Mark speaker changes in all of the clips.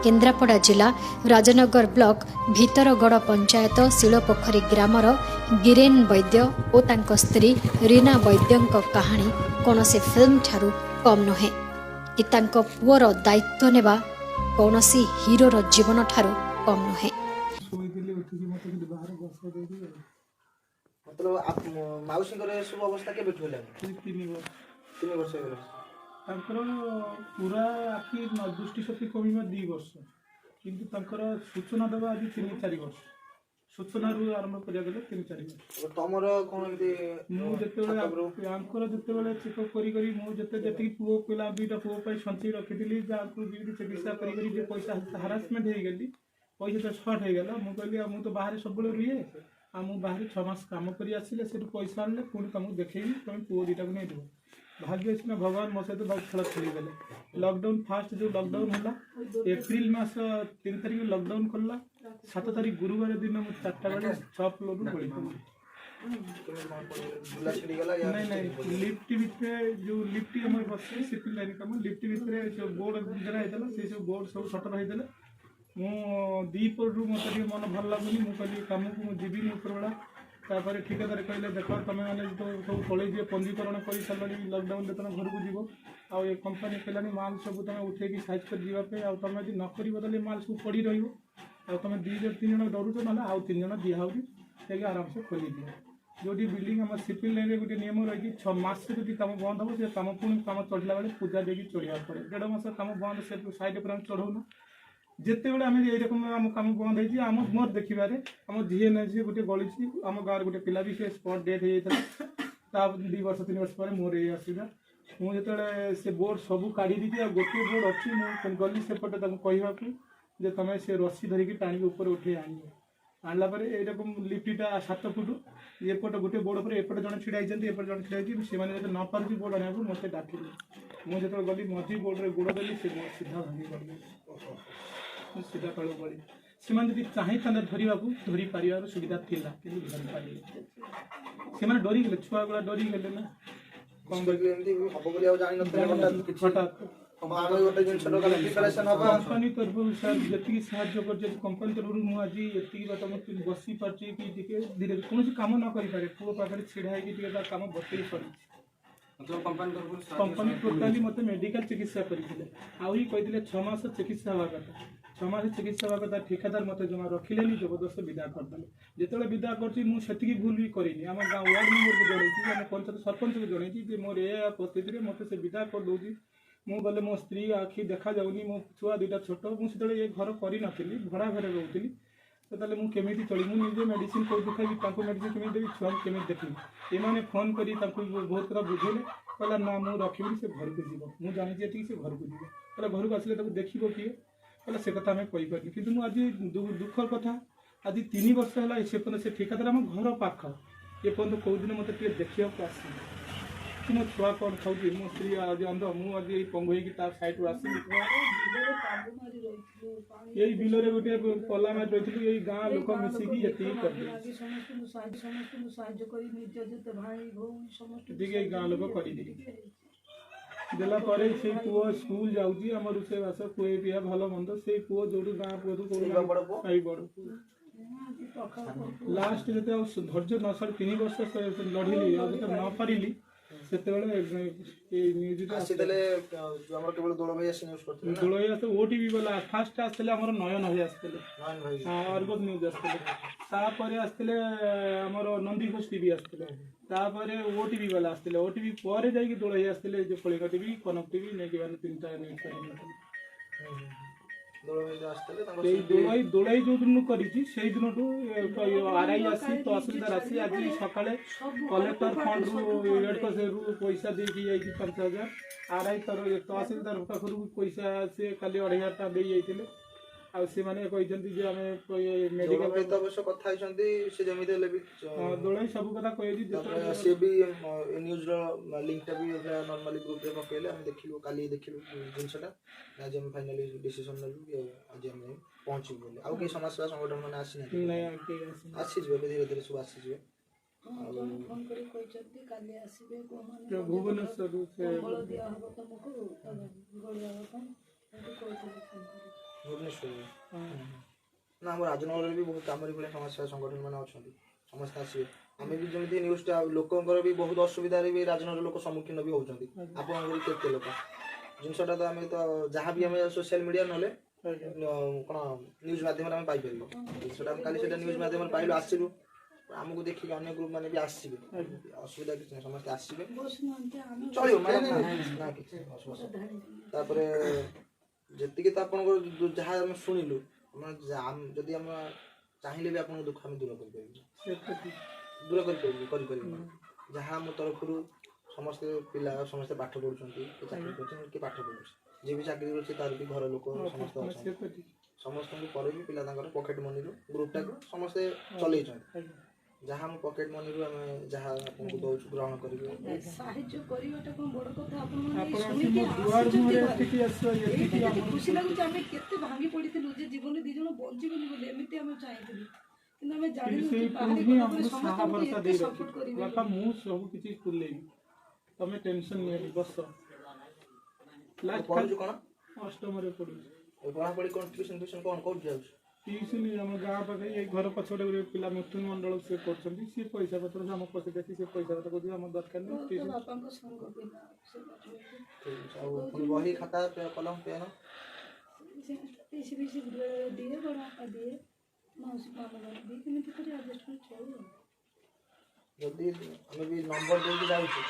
Speaker 1: केन्द्रापड़ा जिला Rajnagar block भितरगड़ panchayat शिलपोखरी grammar गिरेन वैद्य और तांको स्त्री रीना वैद्यंक कहानी कौनसी फिल्म ठारू कम नुहे कि तांको पुअर दायित्व नेबा कौनसी हीरोर जीवन ठारू कम नुहे।
Speaker 2: मतलब आप माउसी शुभ अवस्था के बैठू तीन वर्ष
Speaker 3: पूरा आखि दृष्टि शक्ति कमिबा 2 वर्ष किंतु सूचना देवा आज 3-4 वर्ष सूचना रू आरंभ करिया गेले 3-4 वर्ष
Speaker 2: तमर कोन एमती
Speaker 3: मु जते आंकर जते चेकअप करी मु जते पुओ पिला 2टा पुओ पई संचय रखिथिली जा जीवित चिकित्सा करी जे पैसा हारासमेंट हे गेली पैसा तो शॉर्ट हे गेला मु कहली मु तो बाहर सब बेले रुए आ मु बाहर 6 मास काम करी आसिले से पैसा आनले पुणी तुमको देखैली तुम पुओ 2टा को नै देबो भाग्य से भगवान मो सहित बहुत खेल खेली गले। लॉकडाउन फास्ट जो लॉकडाउन है एप्रिल मास 3 तारीख लॉकडाउन खोलला 7 तारीख गुरुवार दिन मुझे 4टा बेले 6 फ्लोर गली नहीं लिफ्ट भितर जो लिफ्ट आम बस सिपिल लाइन कम लिफ्ट भितर जो बोर्ड जरा होता से सब बोर्ड सब सटर होते मु दीपर मत मन भल लगुनि मुझे कम को मुझे उपरबेला तापर ठिकादार कहले देख तुम मैंने तो सब पलि पंजीकरण कर सारे लॉकडाउन तुम घर को जीव आ कंपानी कहलानी माल सब तुम उठे साइज कर जावाई आ तुम यदि नकर माल सब पड़ी रुम 2-3 जन डरुच ना आउ 3 जन दिखाई आराम से खोली दिए जो बिल्डिंग आम सिपिल लाइन गोटे नियम रही 6 मास से कम बंद हम से कम पुणी कम चढ़ला बेले पूजा देकी चढ़ा पड़े 1.5 मास कम बंद से साइड पर चढ़ौना जिते बड़े आम यकम आम कम बंद हो मोर देखार आम झीए ना झी गोटे गली आम गाँव गोटे पिला भी से स्पट डेथ होता 2 वर्ष 3 वर्ष पर मोर ये असुविधा मुझे से बोर्ड सब काढ़ी दी गोटे बोर्ड अच्छी गली सेपटे कहवाक जे तुम से रस्सी धरिकी टाणी ऊपर उठे आणला यकम लिफ्टा 7 फुट एपट गोटे बोर्ड पर एपटे जन छिड़ा एपटे जन छिड़ा से न पार्टी बोर्ड आने मत डाकिले मुझे गली मझी बोर्ड में गोड़ देली से सीधा भांगी पड़ी सीधा तल पड़ी से चाहे धरवा धरी पार सुविधा थिला कि धरी पारे से डरी गले छुआ गुला डरी गले ना कंपनी तरफ सर जी साहय कर कंपनी तरफ मुझे ये बसी पार्टी कि धीरे कौन कम न करें पुओ पाखे छिड़ा कम बतई पड़ी कंपनी टोटाली मत मेडिकल चिकित्सा करते आई कहते 6 मास चिकित्सा हवा कथा 6 मास चिकित्सा हवा कथा ठिकादार मत जमा रखिले जबरदस्त विदा करदे जिते विदा करती भूल भी करनी आम गाँव वार्ड मेम्बर को जनई आम पंचायत सरपंच को जनई मोर ये परिस्थिति मत से विदा कर दूसरी मु गले मो स्त्री आखि देखा जाऊनी मो छुआ 2टा छोट मुझे ये घर कर भड़ा घर रोली तो मुझे चली मुझे मेडिसिन कौन खाई मेडिसिन केमी देवी छुआ केमी देखी ये फोन कर बहुत कथा बुझेले कहला ना मुझे रखी से घर को जीव मुझे जानी से घर को जीव कहला घर को आसिले देख किए कहला से कथा आम कहीपरि कि आज दुखर कथा आज 3 वर्ष है से ठिकादार आम घर पाख ये पर्यटन कौ दिन मत देखा आस मो छुआ कौन खाऊँ मो स्त्री आज अंध मुझे पंगुई सैड आसी यही बिलरे गोटे पला मार रही यही गाँव लोक मिसिकी ये गाँव लोक कर देला से पुओ स्कूल जाऊँगी आम रोषेबास खुए पीया भल मंद से पुओ जो गाँ पुओ बड़ लास्ट जो धैर्य न साढ़े 3 वर्ष लड़िली न पारिली ओटीवी वाला फास्ट आसते नयन भाई आसते अर्गज न्यूज आसते आसते नंदी घोष टीवी आसते ओटीवी वाला आसते ओटीवी पर जाकि दोल आसते जो कलिंग टीवी कनक टीवी नहीं 3टा न्यूज दोलाई जो दिन कर दिन आरआई आसी तहसिलदार आसी आज सका कलेक्टर फंड रेड क्रॉस पैसा देकी 5,000 आरआई तहसिलदार पाखर पैसा से खाली 2,500 दे जाते मेडिकल कथा दोलाई सब कथा कह
Speaker 2: सी भी न्यूज लिंकटा भी नॉर्मली ग्रुप रे पकेले हम देखिलु काली देखिलु जिनसटा आज हम फाइनली डिसीजन लेलु आज हम पहुंची बोले आउ के समाज सेवा संगठन माने आसी नहीं आसी जे धीरे धीरे सब आसी जे फोन करी कहचती काली आसीबे को माने भुवनेश्वर से दिया हबो तुमको गोलिया को कहचती ଭୁବନେଶ୍ୱରରେ ନା ଆମ ରାଜନଗରରେ ବି ବହୁତ ଆମର ଭଳିଆ ସମସ୍ୟା ସଂଗଠନ ମାନେ ଅଛନ୍ତି ସମସ୍ତେ ଆସିବେ ଆମେ ବି ଯେମିତି ନ୍ୟୁଜ୍ଟା ଲୋକଙ୍କର ବି ବହୁତ ଅସୁବିଧାରେ ବି ରାଜନଗର ଲୋକ ସମ୍ମୁଖୀନ ବି ହେଉଛନ୍ତି ଆପଣଙ୍କର କେତେ ଲୋକ ଜିନିଷଟା ତ ଆମେ ତ ଯାହା ବି ଆମେ ସୋସିଆଲ ମିଡ଼ିଆ ନହେଲେ କ'ଣ ନ୍ୟୁଜ୍ ମାଧ୍ୟମରେ ଆମେ ପାଇପାରିବୁ ଜିନିଷଟା ଆମେ କାଲି ସେଇଟା ନ୍ୟୁଜ୍ ମାଧ୍ୟମରେ ପାଇଲୁ ଆସିଲୁ ଆମକୁ ଦେଖିକି ଅନ୍ୟ ଗ୍ରୁପ୍ ମାନେ ବି ଆସିବେ ଅସୁବିଧା କିଛି ନାହିଁ ସମସ୍ତେ ଆସିବେ ଚଳିବ ମାନେ ନା କିଛି ଅସୁବିଧା ତାପରେ ଯେତିକି ତ ଆପଣଙ୍କର ଯାହା ଆମେ ଶୁଣିଲୁ ଯଦି ଆମେ ଚାହିଁଲେ ବି ଆପଣଙ୍କ ଦୁଃଖ ଆମେ ଦୂର କରିପାରିବୁ ଯାହା ଆମ ତରଫରୁ ସମସ୍ତେ ପିଲା ସମସ୍ତେ ପାଠ ପଢୁଛନ୍ତି କିଏ ଚାକିରି କରୁଛନ୍ତି କିଏ ପାଠ ପଢୁଛି ଯିଏ ବି ଚାକିରି କରୁଛି ତାର ବି ଘର ଲୋକ ସମସ୍ତେ ଅଛନ୍ତି ସମସ୍ତଙ୍କୁ ପରେ ବି ପିଲା ତାଙ୍କର ପକେଟ୍ ମନିରୁ ଗ୍ରୁପଟାକୁ ସମସ୍ତେ ଚଲେଇଛନ୍ତି ଯାହା ଆମ ପକେଟ୍ ମନିରୁ ଆମେ ଯାହା ଆପଣଙ୍କୁ ଦଉଛୁ ଗ୍ରହଣ କରିବୁ
Speaker 4: ସାହାଯ୍ୟ କରିବାଟା କ'ଣ ବଡ଼ କଥା ଆପଣ ଖୁସି ଲାଗୁଛି ଆମେ କେତେ ଭାଙ୍ଗି ପଡ଼ିଥିଲୁ ଯେ ଜୀବନରେ 2 ଜଣ ବଞ୍ଚିଗଲୁ ବୋଲି ଏମିତି ଆମେ ଚାହିଁଥିଲୁ କିନ୍ତୁ ଆମେ ଜାଣିଲୁ ସପୋର୍ଟ କରିବେ
Speaker 3: ବାପା ମୁଁ ସବୁ କିଛି ତୁଲେଇବି ତମେ ଟେନସନ୍ ନିଅନି ବସ
Speaker 2: ପଢୁଛୁ କ'ଣ
Speaker 3: ଅଷ୍ଟମରେ ପଢୁଛି
Speaker 2: ପଢ଼ାପଢ଼ି କ'ଣ ଟ୍ୟୁସନ୍ କ'ଣ କୋଉଠି ଯାଉଛି
Speaker 3: ଟ୍ୟୁସନ୍ ଆମ ଗାଁ ପାଖରେ ଏଇ ଘର ପଛପଟେ ଗୋଟେ ପିଲା ମୃତ୍ୟୁ ମଣ୍ଡଳ ସେ କରୁଛନ୍ତି ସେ ପଇସା ପତ୍ର ଆମ ପଇସା ଦେଖି ସେ ପଇସା ପତ୍ର କରୁଛି ଆମ ଦରକାର ନାହିଁ
Speaker 4: ବାପାଙ୍କ ସାଙ୍ଗ ପିଲା
Speaker 2: ଆଉ ବହି ଖାତା କଲମ ପେନ୍
Speaker 4: ବେଶୀ ଦିଏ ବଡ଼ ବାପା ଦିଏ ମାଉସୀ ମାମା ଦିଏ କେମିତି କରି ଆଡ଼ଜଷ୍ଟ କରି ଚଳୁ
Speaker 2: ଯଦି ଆମେ ବି ନମ୍ବର ଦେଇକି ଯାଉଛୁ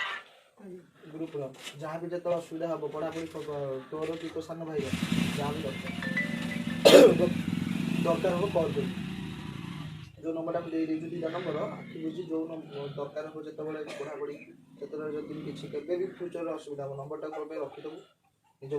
Speaker 2: ଗ୍ରୁପ୍ର ଯାହା ବି ଯେତେବେଳେ ଅସୁବିଧା ହେବ ପଢ଼ାପଢ଼ି ତୋର କି ତୋ ସାନ ଭାଇର ଯାହା ବି ଦରକାର ହେବ କଲ୍ କରିବୁ ଯେଉଁ ନମ୍ବରଟା ଆମେ ଦେଇଦେଇଛୁ 2ଟା ନମ୍ବର ଆଖି ବୁଝି ଯେଉଁ ଦରକାର ହେବ ଯେତେବେଳେ ପଢ଼ାପଢ଼ି ସେତେବେଳେ ଯଦି କିଛି କେବେ ବି ଫ୍ୟୁଚରରେ ଅସୁବିଧା ହେବ ନମ୍ବରଟା କେବେ ରଖିଦେବୁ ନିଜ